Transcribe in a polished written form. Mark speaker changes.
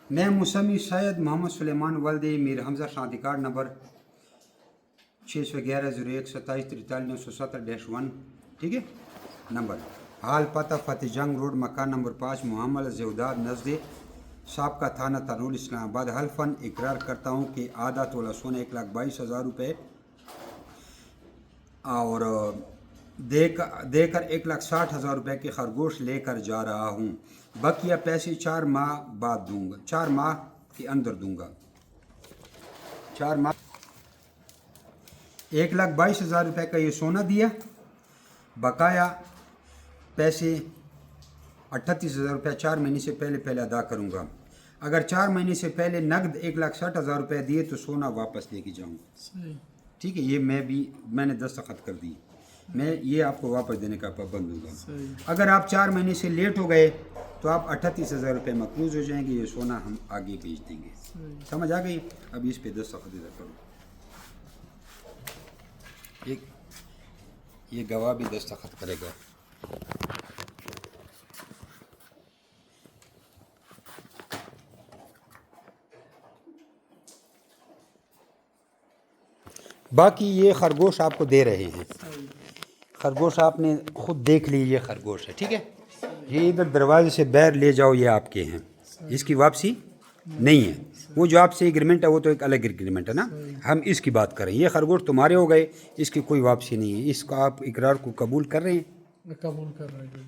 Speaker 1: میں مسمی سید محمد سلیمان ولد میر حمزہ شادی کارڈ نمبر 611-0127-43-970-1 ٹھیک ہے نمبر حال پتہ فتح جنگ روڈ مکان نمبر 5 محمد زیوداد نزد سابقہ تھانہ ترنول اسلام آباد حلفاً اقرار کرتا ہوں کہ آدھا تولہ سونا 1,22,000 روپے اور دے کر 1,60,000 روپے کے خرگوش لے کر جا رہا ہوں. بقیہ پیسے 4 ماہ بعد دوں گا، 4 ماہ کے اندر دوں گا. 4 ماہ 1,22,000 روپے کا یہ سونا دیا، بقایا پیسے 38,000 روپے 4 مہینے سے پہلے ادا کروں گا. اگر 4 مہینے سے پہلے نقد 1,60,000 روپے دیے تو سونا واپس لے کے جاؤں. ٹھیک ہے، یہ میں نے دستخط کر دی، میں یہ آپ کو واپس دینے کا پابند ہوں گا. اگر آپ 4 مہینے سے لیٹ ہو گئے تو آپ 38,000 روپے مقروض ہو جائیں گے. یہ سونا ہم آگے بھیج دیں گے. سمجھ آ گئی؟ اب اس پہ دستخط کرو. یہ گواہ بھی دستخط کرے گا. باقی یہ خرگوش آپ کو دے رہے ہیں. خرگوش آپ نے خود دیکھ لی، یہ خرگوش ہے. ٹھیک ہے، یہ ادھر دروازے سے باہر لے جاؤ، یہ آپ کے ہیں، اس کی واپسی نہیں ہے. وہ جو آپ سے ایگریمنٹ ہے وہ تو ایک الگ ایگریمنٹ ہے نا، ہم اس کی بات کریں. یہ خرگوش تمہارے ہو گئے، اس کی کوئی واپسی نہیں ہے. اس کا آپ اقرار کو قبول کر رہے ہیں؟
Speaker 2: قبول کر رہے ہیں.